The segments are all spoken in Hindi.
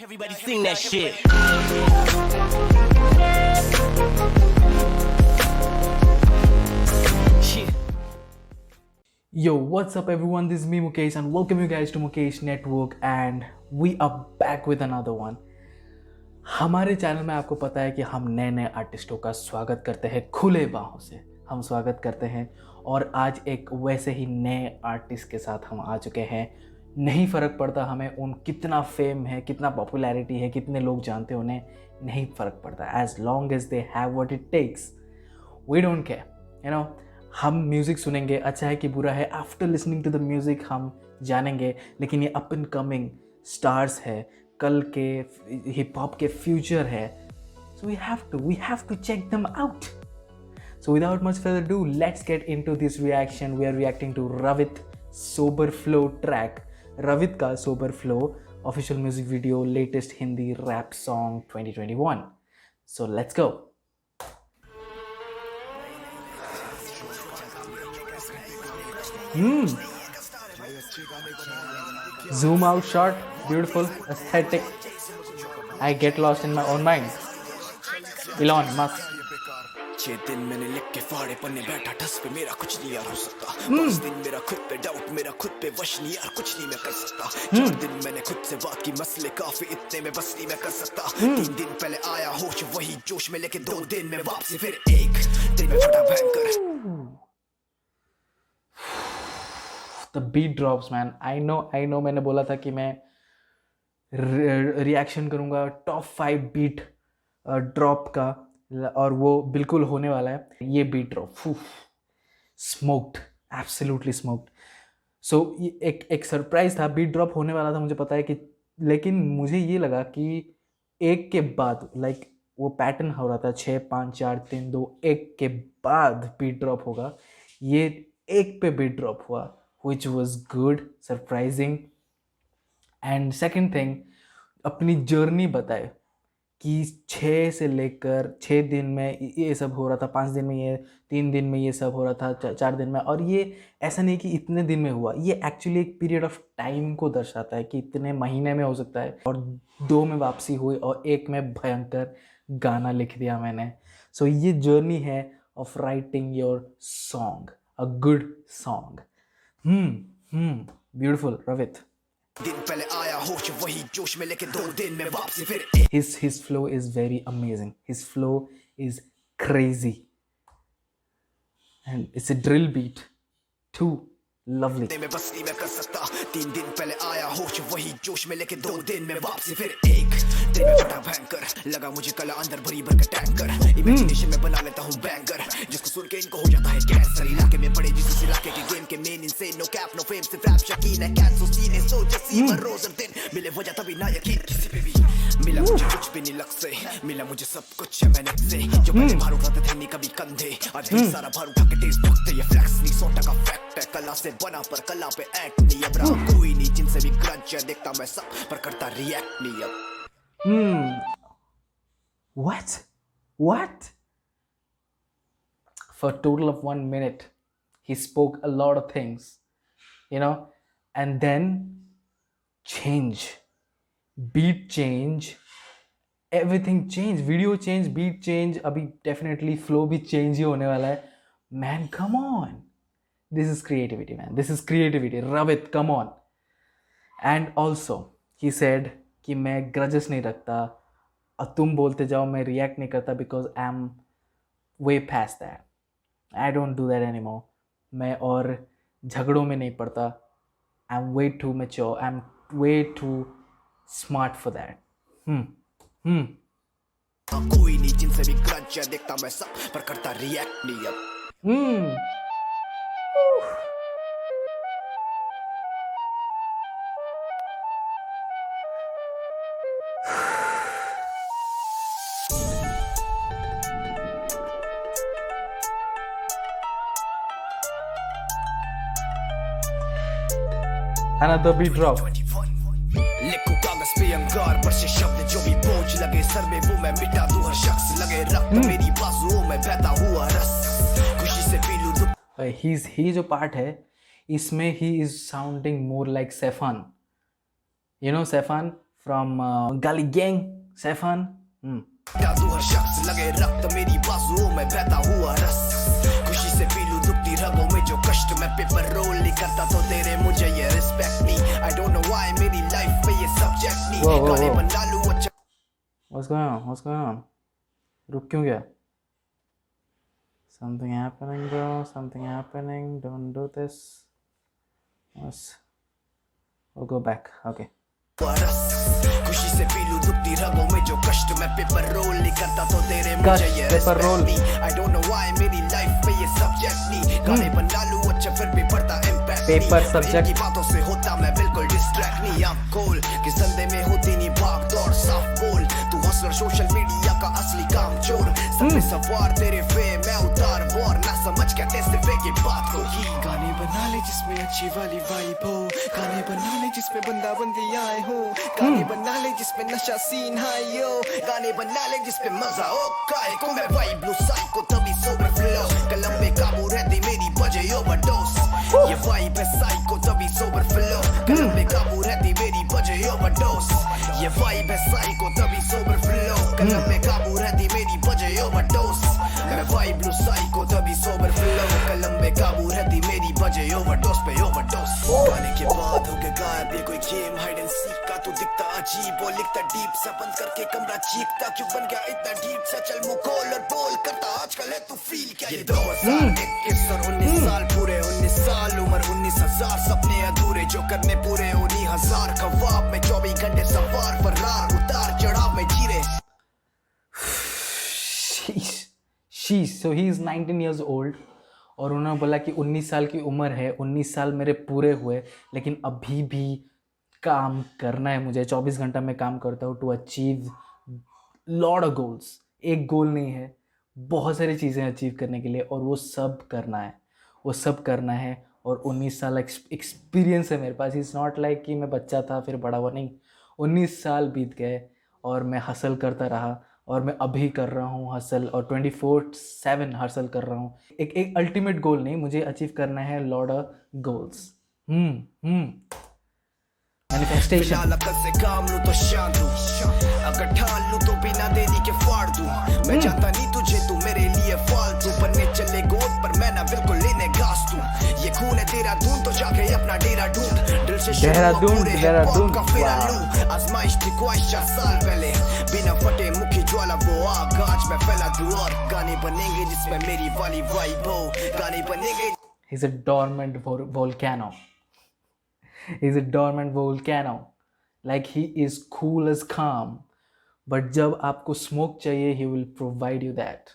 Everybody sing that shit. Yo, what's up everyone? This is me Mukesh and welcome you guys to Mukesh Network and we are back with another one. हमारे चैनल में आपको पता है कि हम नए नए आर्टिस्टों का स्वागत करते हैं खुले बाहों से हम स्वागत करते हैं और आज एक वैसे ही नए आर्टिस्ट के साथ हम आ चुके हैं। नहीं फ़र्क पड़ता हमें उन कितना फेम है, कितना पॉपुलैरिटी है, कितने लोग जानते हैं उन्हें, नहीं फ़र्क पड़ता। As long as they have what it takes we don't care, you know. हम म्यूज़िक सुनेंगे, अच्छा है कि बुरा है, after listening to the music हम जानेंगे। लेकिन ये अप एंड कमिंग स्टार्स है, कल के हिप हॉप के फ्यूचर है, so we have to check them out. So without much further ado, let's get into this reaction. We are reacting to Ravit Sober Flow track. Ravit ka Sober Flow official music video, latest Hindi rap song 2021. So let's go. Zoom out shot, beautiful aesthetic. I get lost in my own mind. Elon Musk. 6 दिन मैंने लिख के फाड़े पन्ने बैठा ठस पे, मेरा कुछ नहीं यार हो सकता। 5 दिन मेरा खुद पे डाउट, मेरा खुद पे वश नहीं यार, कुछ नहीं मैं कर सकता। 4 दिन मैंने खुद से बात की, मसले काफी इतने में बस नहीं मैं कर सकता। 3 दिन पहले आया होश, वही जोश में लेके 2 दिन में वापसी, फिर 1 दिन में फटा भयंकर। The beat drops man. I know मैंने बोला था कि मैं रिएक्शन करूँगा टॉप 5 बीट ड्रॉप का और वो बिल्कुल होने वाला है। ये beat drop smoked, absolutely smoked. So एक सरप्राइज था, बीट ड्रॉप होने वाला था मुझे पता है कि, लेकिन मुझे ये लगा कि एक के बाद लाइक वो पैटर्न हो रहा था 6 5 4 3 2 1 के बाद बीट ड्रॉप होगा। ये एक पे बीट ड्रॉप हुआ, which was good, surprising. And second thing, अपनी जर्नी बताए कि 6 से लेकर 6 दिन में ये सब हो रहा था, 5 दिन में ये, 3 दिन में ये सब हो रहा था, 4 दिन में। और ये ऐसा नहीं कि इतने दिन में हुआ, ये एक्चुअली एक पीरियड ऑफ टाइम को दर्शाता है कि इतने महीने में हो सकता है। और 2 में वापसी हुई और 1 में भयंकर गाना लिख दिया मैंने। सो ये जर्नी है of writing your song, a good song. Beautiful Ravit. दिन पहले आया होश, वही जोश में लेके 2 दिन में वापसी, फिर his flow is very amazing. His flow is crazy. And it's a drill beat too. Lovely. मैं बस नहीं मैं कर सकता। 3 दिन पहले आया होश, वही जोश में लेके 2 दिन में वापसी, फिर 1 दिन में फटा भयंकर। लगा मुझे कला अंदर भरी भर का टैंकर, इमेजिनेशन में बना लेता हूँ बैंकर, जिसको सुन के इनको हो जाता है कैंसर। इलाके में पड़े जिस इलाके के गेम के मेन इनसे, नो कैप नो फेम, सिर्फ रैप शकीन है, कैट सो सीने सो जसी हर रोज हर दिन मिले वजह तभी ना यकीन किसी पे भी। मिला मुझे कुछ भी नहीं लग से, मिला मुझे सब कुछ है मैंने से, जो पहले भार उठाते थे नहीं कभी कंधे, आज भी सारा भार उठा के टेस्ट रखते। ये फ्लैक्स नहीं 100 का फैक्ट है, कला से बना पर कला पे एक्ट नहीं। अब रहा कोई नहीं जिनसे भी ग्रज है, देखता मैं सब पर करता रिएक्ट नहीं अब। What? For a total of 1 minute, he spoke a lot of things, you know, and then change, beat change, everything change, video change, beat change, अभी definitely flow भी change ही होने वाला है। Man, come on. This is creativity, man. This is creativity. Ravit, come on. And also, he said कि मैं grudges नहीं रखता और तुम बोलते जाओ मैं react नहीं करता because I'm way past that. I don't do that anymore. मैं और झगड़ों में नहीं पड़ता. I'm way too mature. I'm way too smart for that. कोई नहीं जिनसे भी ग्रज है, देखता मैं सब पर करता रिएक्ट नहीं अब। Another beat drop. लिखूं कागज पे अंगार पर से शब्द, जो भी बोझ लगे सर में वो मैं मिटा दूं हर शख्स। लगे रक्त मेरी बाजुओं में बहता हुआ रस, खुशी से पी लूं दुख। ही जो पार्ट है इसमें he is sounding more like Saifan, you know Saifan from Gali Gang, Saifan. जादू हर शख्स लगे रक्त मेरी बाजुओं में बहता हुआ रस खुशी से पी लूं दुखती रगों में जो कष्ट मैं पेपर रोल नहीं करता तो तेरे मुझे ये रिस्पेक्ट नहीं आई डोंट नो व्हाई मेरी लाइफ पे ये सब्जेक्ट नहीं गाने बना लूं अच्छा What's going on? रुक क्यों गया? Something happening, bro. Something happening. Don't do this. We'll go back. Okay. खुशी से पी लूं दुखती रगों में जो कष्ट मैं पेपर रोल नहीं करता तो तेरे मुझे ये paper roll I don't know why मेरी लाइफ पे ये सब्जेक्ट नहीं गाने बना लूं अच्छा फिर भी पड़ता इम्पैक्ट पेपर सब्जेक्ट की बातों से होता मैं बिल्कुल डिस्ट्रैक्ट नहीं आप कॉल किस धंधे में होती नहीं भाग दौड़ साफ बोल तू हसलर सोशल मीडिया का असली काम चोर सब पे सवार तेरे फेम मैं उतार वॉर ना समझ कहते सिर्फ एक ही बात होगी गाने बना ले जिसमें अच्छी वाली वाइब हो गाने बना ले जिसमें बंदा बंदी आए हो गाने बना ले जिसमें नशा सीन हाई हो गाने बना ले जिसमें मजा हो काहे को मैं वाइब लूं साइको तभी सोबर फ्लो कलम में काबू रहती मेरी बजे ओवरडोज ये वाइब है साइको तभी सोबर फ्लो कलम में काबू रहती मेरी बजे ओवरडोज ये वाइब है साइको तभी सोबर फ्लो कलम में काबू रहती मेरी बजे ओवरडोज मैं वाइब लूं साइको तभी सोबर फ्लो कलम में काबू रहती मेरी बजे ओवरडोज पे ओवरडोज गाने के बाद हो गया गायब ये कोई गेम हाइड एंड सीक का तू दिखता अजीब और लिखता डीप सा बंद करके कमरा चीखता क्यों बन गया इतना डीप सा चल मुंह खोल और बोल करता आजकल है तू फील क्या ये 2021 और 19 साल पूरे 19 साल उम्र 19,000 सपने अधूरे जो करने पूरे 19,000 ख्वाब में 24 घंटे सवार फरार उतार चढ़ाव में जी रहे So he is 19 years old और उन्होंने बोला कि 19 साल की उम्र है 19 साल मेरे पूरे हुए लेकिन अभी भी काम करना है मुझे 24 घंटा में काम करता हूँ to achieve lot of goals एक गोल नहीं है बहुत सारी चीज़ें अचीव करने के लिए और वो सब करना है और 19 साल एक्सपीरियंस है मेरे पास इट्स नॉट लाइक कि मैं बच्चा था फिर बड़ा हुआ नहीं 19 साल बीत गए और मैं हसल करता रहा और मैं अभी कर रहा हूँ हसल और 24/7 हसल कर रहा हूँ एक अल्टीमेट गोल नहीं मुझे अचीव करना है लॉट ऑफ गोल्स मैनिफेस्टेशन से काम लूं तो शांत हूं अगर ठान लूं तो बिना देरी के फाड़ दूं मैं जानता नहीं तुझे तू मेरे लिए फालतू बनने चले गोद पर मैं ना बिल्कुल लेने घास दूं ये खून है तेरा ढूंढ तो जाके अपना डेरा ढूंढ दिल से देहरादून का फेरा लूं आजमाइश थी ख्वाहिश साल पहले बिना फटे मुखी ज्वाला वो आग आज मैं फैला दूं और गाने बनेंगे जिसमें मेरी वाली वाइब हो गाने बनेंगे He's a dormant volcano. He's a dormant volcano. Like he is cool as calm. But जब आपको smoke चाहिए, he will provide you that.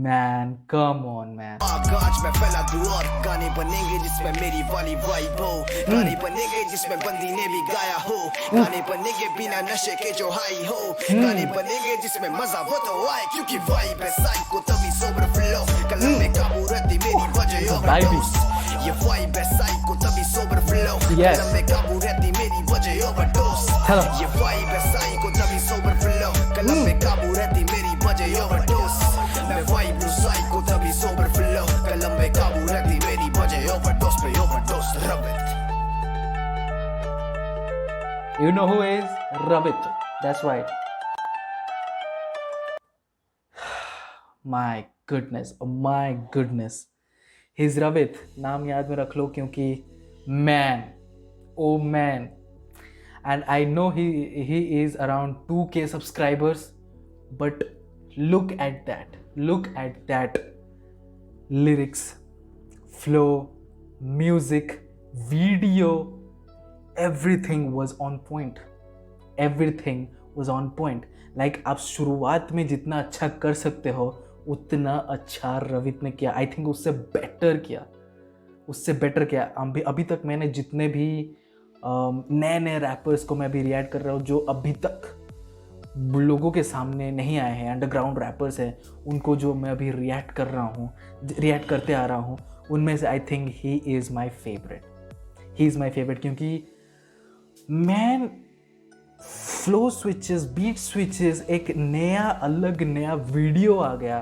Man, come on, man. आज मैं फैला दूं और गाने बनेंगे जिसमें मेरी वाली वाइब हो गाने बनेंगे जिसमें बंदी ने भी गाया हो गाने बनेंगे बिना नशे के जो हाई हो गाने बनेंगे जिसमें मजा वो तो आए क्योंकि वाइब है साइको तभी सोबर फ्लो कलम में काबू रहती मेरी वजह ओवरडोज ये वाइब है साइको तभी सोबर फ्लो कलम में काबू रहती मेरी वजह ओवरडोज ये वाइब है साइको तभी सोबर फ्लो कलम में काबू रहती मेरी वजह ओवरडोज मैं वाइब लूं साइको तभी सोबर फ्लो कलम में काबू रहती मेरी वजह ओवरडोज पे overdose रबित You know who is Ravit? That's right. My goodness. He's Ravit. नाम याद में रख लो क्योंकि man. And I know he is around 2K subscribers, but look at that lyrics, flow, music, video, everything was on point. Like आप शुरुआत में जितना अच्छा कर सकते हो उतना अच्छा रवित ने किया. आई थिंक उससे बेटर किया. अभी तक मैंने जितने भी नए रैपर्स को मैं अभी रिएक्ट कर रहा हूँ जो अभी तक लोगों के सामने नहीं आए हैं, अंडरग्राउंड रैपर्स हैं, उनको जो मैं अभी रिएक्ट करते आ रहा हूँ, उनमें से I think he is my favourite क्योंकि man flow switches, beat switches, एक नया वीडियो आ गया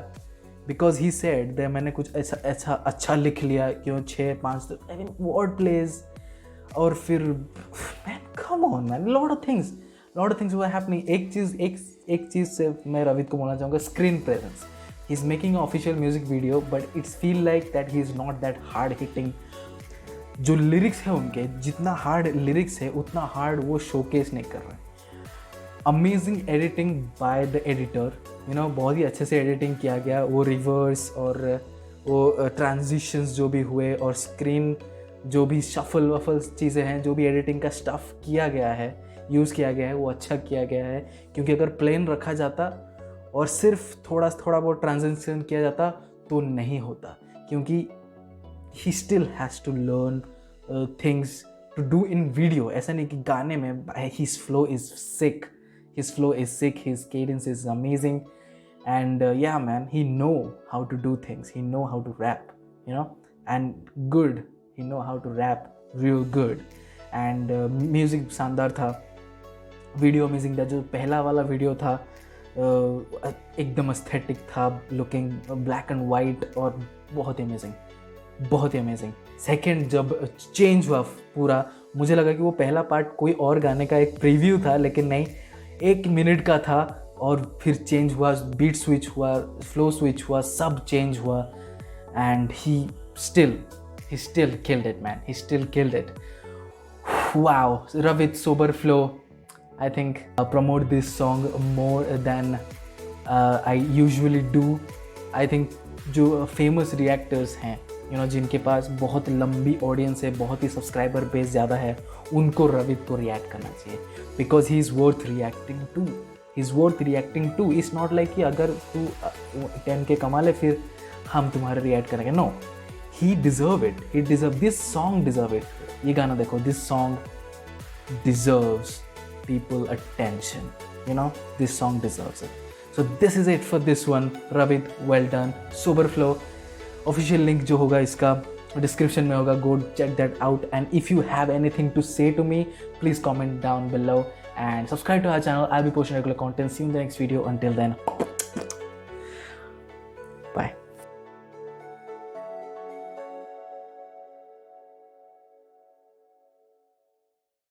बिकॉज ही सेड दैट मैंने कुछ ऐसा अच्छा लिख लिया क्यों 6-5 वर्ड प्लेज और फिर man come on man, lot of things were happening. एक चीज़ से मैं रवित को बोलना चाहूँगा, screen presence. He is making a official music video but it's feel like that he is not that hard hitting. जो लिरिक्स है उनके, जितना हार्ड लिरिक्स है उतना हार्ड वो शोकेस नहीं कर रहे. Amazing editing by the editor, you know, बहुत ही अच्छे से एडिटिंग किया गया. वो रिवर्स और वो ट्रांजिशंस जो भी हुए और स्क्रीन जो भी शफल वफल चीज़ें हैं, जो भी एडिटिंग का स्टफ़ किया गया है, यूज़ किया गया है, वो अच्छा किया गया है. क्योंकि अगर प्लेन रखा जाता और सिर्फ थोड़ा बहुत ट्रांजिशन किया जाता तो नहीं होता. क्योंकि he still has to learn things to do in video. ऐसा नहीं कि गाने में his flow is sick, his cadence is amazing, and yeah man, he know how to do things, he know how to rap, you know, and good, he know how to rap real good. And music शानदार था, वीडियो अमेजिंग था. जो पहला वाला वीडियो था एकदम एस्थेटिक था, लुकिंग ब्लैक एंड वाइट और बहुत ही अमेजिंग. सेकंड जब चेंज हुआ पूरा, मुझे लगा कि वो पहला पार्ट कोई और गाने का एक प्रीव्यू था, लेकिन नहीं, 1 मिनट का था और फिर चेंज हुआ, बीट स्विच हुआ, फ्लो स्विच हुआ, सब चेंज हुआ. And he still killed it man, he still killed it. Wow, Ravit Sober Flow, I think promote this song more than I usually do. I think जो फेमस रिएक्टर्स हैं, यू नो, जिनके पास बहुत लंबी ऑडियंस है, बहुत ही सब्सक्राइबर बेस ज़्यादा है, उनको रवित को रिएक्ट करना चाहिए. Because he is worth reacting to. It's not like कि अगर तू 10K कमा ले फिर हम तुम्हारे रिएक्ट करेंगे. No, he deserve it. This song deserve it. ये गाना देखो, this song deserves people attention, you know, this song deserves it. So this is it for this one. Ravit, well done. Sober Flow official link जो होगा इसका डिस्क्रिप्शन में होगा. Go check that out, and if you have anything to say to me, please comment down below and subscribe to our channel. I'll be posting regular content. See you in the next video. Until then, bye.